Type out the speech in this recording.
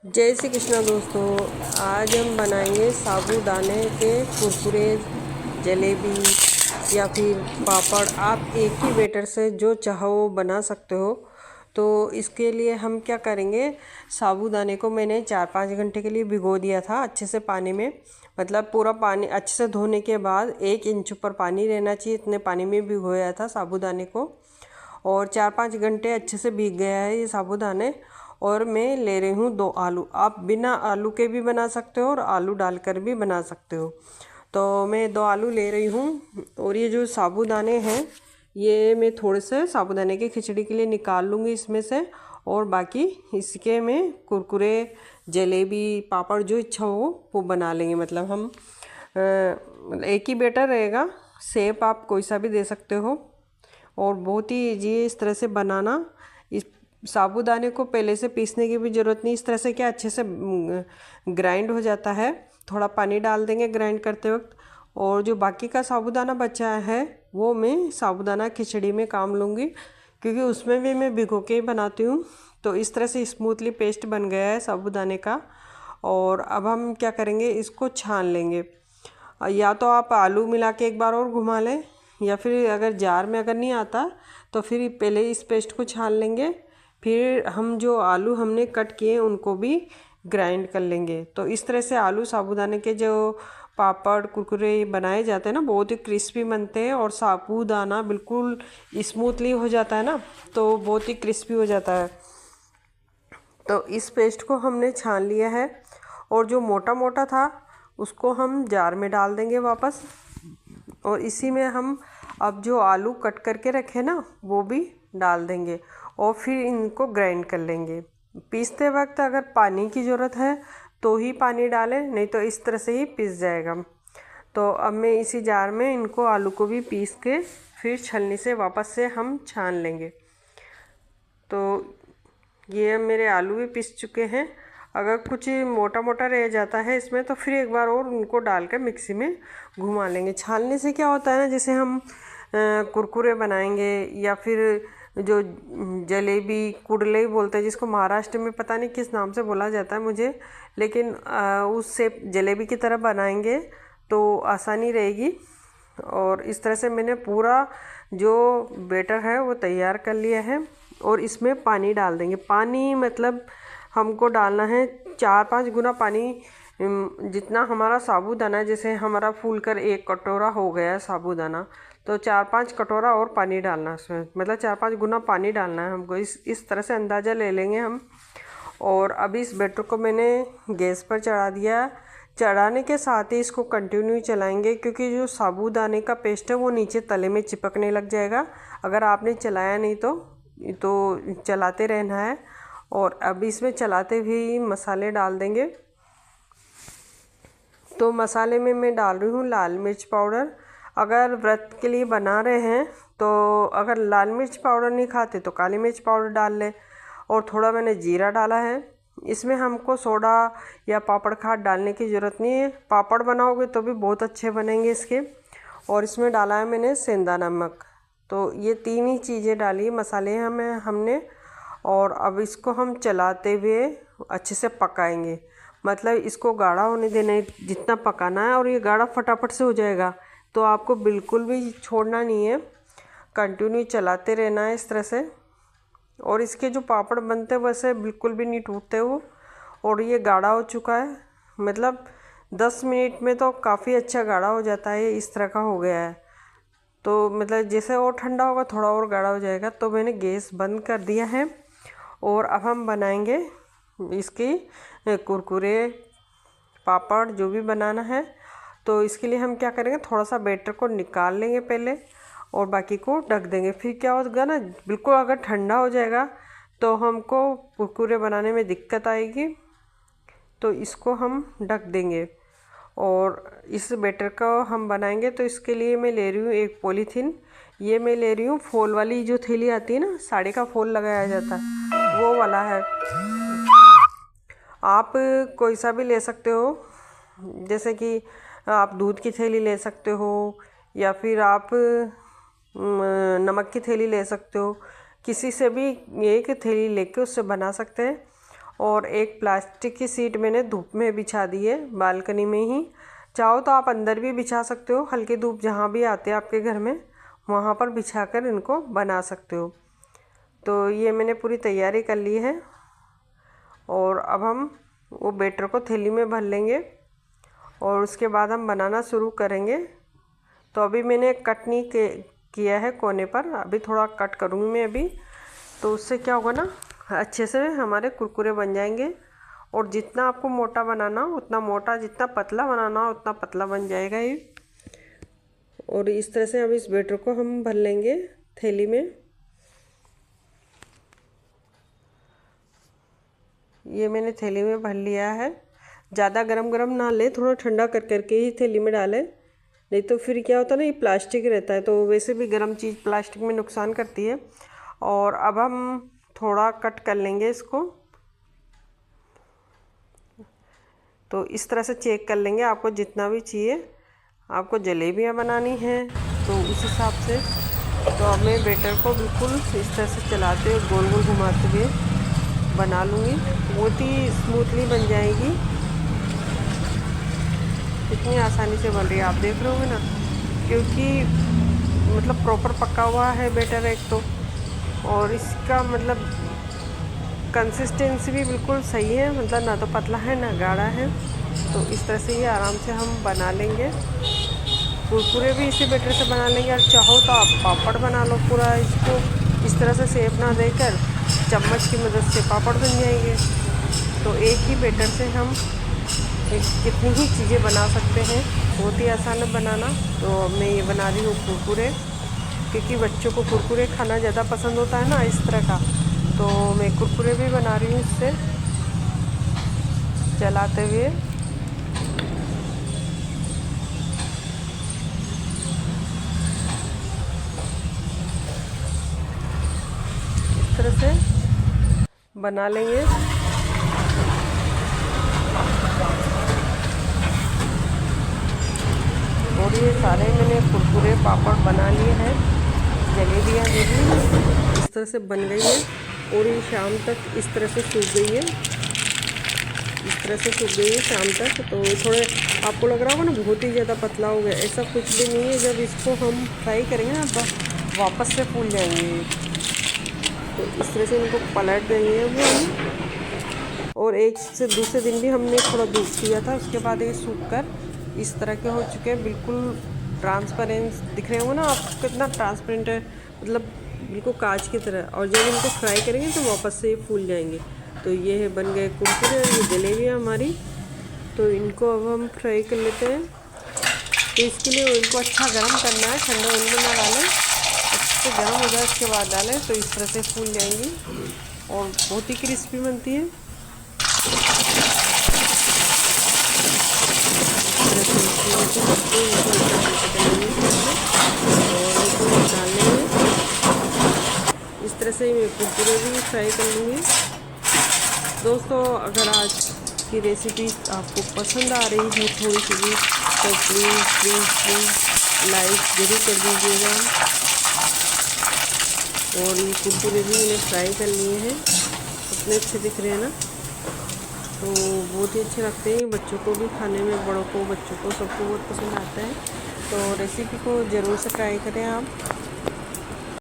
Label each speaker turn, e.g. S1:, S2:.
S1: जय श्री कृष्णा दोस्तों। आज हम बनाएंगे साबूदाने के कुरकुरे, जलेबी या फिर पापड़। आप एक ही बैटर से जो चाहो वो बना सकते हो। तो इसके लिए हम क्या करेंगे, साबूदाने को मैंने 4-5 घंटे के लिए भिगो दिया था अच्छे से पानी में। मतलब पूरा पानी अच्छे से धोने के बाद 1 इंच ऊपर पानी रहना चाहिए, इतने पानी में भिगोया था साबूदाने को। और 4-5 घंटे अच्छे से भीग गया है ये साबूदाने। और मैं ले रही हूँ 2 आलू। आप बिना आलू के भी बना सकते हो और आलू डालकर भी बना सकते हो। तो मैं 2 आलू ले रही हूँ। और ये जो साबूदाने हैं, ये मैं थोड़े से साबूदाने की खिचड़ी के लिए निकाल लूँगी इसमें से। और बाकी इसके में कुरकुरे, जलेबी, पापड़ जो इच्छा हो वो बना लेंगे। मतलब हम एक ही बैटर रहेगा, शेप आप कोई सा भी दे सकते हो। और बहुत ही ईजी है इस तरह से बनाना। इस साबूदाने को पहले से पीसने की भी ज़रूरत नहीं, इस तरह से क्या अच्छे से ग्राइंड हो जाता है। थोड़ा पानी डाल देंगे ग्राइंड करते वक्त। और जो बाकी का साबूदाना बचा है वो मैं साबूदाना खिचड़ी में काम लूँगी, क्योंकि उसमें भी मैं भिगो के ही बनाती हूँ। तो इस तरह से स्मूथली पेस्ट बन गया है साबूदाने का। और अब हम क्या करेंगे, इसको छान लेंगे। या तो आप आलू मिला के एक बार और घुमा लें, या फिर अगर जार में अगर नहीं आता तो फिर पहले इस पेस्ट को छान लेंगे। फिर हम जो आलू हमने कट किए उनको भी ग्राइंड कर लेंगे। तो इस तरह से आलू साबूदाने के जो पापड़ कुरकुरे बनाए जाते हैं ना, बहुत ही क्रिस्पी बनते हैं। और साबूदाना बिल्कुल स्मूथली हो जाता है ना, तो बहुत ही क्रिस्पी हो जाता है। तो इस पेस्ट को हमने छान लिया है। और जो मोटा मोटा था उसको हम जार में डाल देंगे वापस। और इसी में हम अब जो आलू कट करके रखे ना वो भी डाल देंगे। और फिर इनको ग्राइंड कर लेंगे। पीसते वक्त अगर पानी की ज़रूरत है तो ही पानी डालें, नहीं तो इस तरह से ही पीस जाएगा। तो अब मैं इसी जार में इनको आलू को भी पीस के फिर छलनी से वापस से हम छान लेंगे। तो ये मेरे आलू भी पिस चुके हैं। अगर कुछ मोटा मोटा रह जाता है इसमें तो फिर एक बार और उनको डालकर मिक्सी में घुमा लेंगे। छानने से क्या होता है ना, जैसे हम कुरकुरे बनाएंगे या फिर जो जलेबी कुडले बोलते हैं, जिसको महाराष्ट्र में पता नहीं किस नाम से बोला जाता है मुझे, लेकिन उससे जलेबी की तरह बनाएंगे तो आसानी रहेगी। और इस तरह से मैंने पूरा जो बैटर है वो तैयार कर लिया है। और इसमें पानी डाल देंगे। पानी मतलब हमको डालना है 4-5 गुना पानी। जितना हमारा साबूदाना है, जैसे हमारा फूल कर 1 कटोरा हो गया साबूदाना, तो 4-5 कटोरा और पानी डालना है उसमें। मतलब 4-5 गुना पानी डालना है हमको। इस तरह से अंदाज़ा ले लेंगे हम। और अभी इस बैटर को मैंने गैस पर चढ़ा दिया। चढ़ाने के साथ ही इसको कंटिन्यू चलाएंगे, क्योंकि जो साबूदाने का पेस्ट है वो नीचे तले में चिपकने लग जाएगा अगर आपने चलाया नहीं तो चलाते रहना है। और अब इसमें चलाते हुए मसाले डाल देंगे। तो मसाले में मैं डाल रही हूँ लाल मिर्च पाउडर। अगर व्रत के लिए बना रहे हैं तो अगर लाल मिर्च पाउडर नहीं खाते तो काली मिर्च पाउडर डाल लें। और थोड़ा मैंने जीरा डाला है। इसमें हमको सोडा या पापड़ खाद डालने की ज़रूरत नहीं है। पापड़ बनाओगे तो भी बहुत अच्छे बनेंगे इसके। और इसमें डाला है मैंने सेंधा नमक। तो ये 3 ही चीज़ें डाली मसाले हमने। और अब इसको हम चलाते हुए अच्छे से पकाएंगे। मतलब इसको गाढ़ा होने देना है जितना पकाना है। और ये गाढ़ा फटाफट से हो जाएगा, तो आपको बिल्कुल भी छोड़ना नहीं है, कंटिन्यू चलाते रहना है इस तरह से। और इसके जो पापड़ बनते हैं वैसे बिल्कुल भी नहीं टूटते वो। और ये गाढ़ा हो चुका है, मतलब 10 मिनट में तो काफ़ी अच्छा गाढ़ा हो जाता है। इस तरह का हो गया है। तो मतलब जैसे और ठंडा होगा थोड़ा और गाढ़ा हो जाएगा। तो मैंने गैस बंद कर दिया है। और अब हम बनाएंगे इसकी कुरकुरे, पापड़ जो भी बनाना है। तो इसके लिए हम क्या करेंगे, थोड़ा सा बैटर को निकाल लेंगे पहले और बाकी को ढक देंगे। फिर क्या होगा ना, बिल्कुल अगर ठंडा हो जाएगा तो हमको कुरकुरे बनाने में दिक्कत आएगी। तो इसको हम ढक देंगे। और इस बैटर को हम बनाएंगे तो इसके लिए मैं ले रही हूँ एक पॉलीथीन। ये मैं ले रही हूँ फॉल वाली जो थैली आती है ना, साड़ी का फॉल लगाया जाता है वो वाला है। आप कोई सा भी ले सकते हो, जैसे कि आप दूध की थैली ले सकते हो या फिर आप नमक की थैली ले सकते हो। किसी से भी एक थैली लेके उससे बना सकते हैं। और एक प्लास्टिक की सीट मैंने धूप में बिछा दी है बालकनी में ही। चाहो तो आप अंदर भी बिछा सकते हो, हल्की धूप जहाँ भी आते हैं आपके घर में वहाँ पर बिछाकर इनको बना सकते हो। तो ये मैंने पूरी तैयारी कर ली है और अब हम वो बैटर को थैली में भर लेंगे और उसके बाद हम बनाना शुरू करेंगे। तो अभी मैंने कट नहीं किया है कोने पर, अभी थोड़ा कट करूँगी मैं अभी। तो उससे क्या होगा ना, अच्छे से हमारे कुरकुरे बन जाएंगे। और जितना आपको मोटा बनाना उतना मोटा, जितना पतला बनाना उतना पतला बन जाएगा ये। और इस तरह से अब इस बैटर को हम भर लेंगे थैली में। ये मैंने थैली में भर लिया है। ज़्यादा गरम गरम ना ले, थोड़ा ठंडा कर करके ही थैली में डालें, नहीं तो फिर क्या होता है ना, ये प्लास्टिक रहता है तो वैसे भी गर्म चीज़ प्लास्टिक में नुकसान करती है। और अब हम थोड़ा कट कर लेंगे इसको। तो इस तरह से चेक कर लेंगे आपको जितना भी चाहिए। आपको जलेबियाँ बनानी हैं तो उस हिसाब से। तो अब मैं बैटर को बिल्कुल इस तरह से चलाते हुए गोल गोल घुमाते हुए बना लूँगी। बहुत ही स्मूथली बन जाएगी, कितनी आसानी से बन रही है आप देख रहे होंगे ना, क्योंकि मतलब प्रॉपर पका हुआ है बैटर एक तो, और इसका मतलब कंसिस्टेंसी भी बिल्कुल सही है, मतलब ना तो पतला है ना गाढ़ा है। तो इस तरह से ये आराम से हम बना लेंगे। कुरकुरे भी इसी बैटर से बना लेंगे, और चाहो तो आप पापड़ बना लो पूरा इसको इस तरह से शेप ना देकर चम्मच की मदद से पापड़ बन जाएंगे। तो एक ही बैटर से हम कितनी ही चीज़ें बना सकते हैं, बहुत ही आसान है बनाना। तो मैं ये बना रही हूँ कुरकुरे, क्योंकि बच्चों को कुरकुरे खाना ज़्यादा पसंद होता है ना इस तरह का। तो मैं कुरकुरे भी बना रही हूँ इससे चलाते हुए। इस तरह से बना लेंगे। और ये सारे मैंने कुरकुरे पापड़ बना लिए हैं। जलेबियाँ भी इस तरह से बन गई है और ये शाम तक इस तरह से सूख गई है, इस तरह से सूख गई है शाम तक। तो थोड़े आपको लग रहा होगा ना बहुत ही ज़्यादा पतला हो गया, ऐसा कुछ भी नहीं है। जब इसको हम फ्राई करेंगे ना तो वापस से फूल जाएंगे। तो इस तरह से इनको पलट देंगे वो। और एक से दूसरे दिन भी हमने थोड़ा धूप किया था, उसके बाद ये सूख कर इस तरह के हो चुके हैं, बिल्कुल ट्रांसपेरेंट दिख रहे होंगे ना आपको, कितना ट्रांसपेरेंट है, मतलब बिल्कुल कांच की तरह। और जब इनको फ्राई करेंगे तो वापस से ये फूल जाएंगे। तो ये है बन गए कुरकुरे, ये जलेबियाँ हमारी। तो इनको अब हम फ्राई कर लेते हैं। तो इसके लिए ऑयल को अच्छा गर्म करना है, ठंडे ऑयल में ना डालें, अच्छे गर्म हो जाए उसके बाद डालें। तो इस तरह से फूल जाएंगी और बहुत ही क्रिस्पी बनती है। इस तरह से मैं कुरकुरे भी फ्राई कर लूँगी। दोस्तों अगर आज की रेसिपी आपको पसंद आ रही है थोड़ी सी भी, तो प्लीज़ लाइक ज़रूर कर दीजिएगा। और ये कुरकुरे भी मैंने फ्राई कर लिए हैं, कितने अच्छे दिख रहे हैं ना। तो बहुत ही अच्छे लगते हैं, बच्चों को भी खाने में, बड़ों को, बच्चों को, सबको बहुत पसंद आता है। तो रेसिपी को ज़रूर से ट्राई करें आप।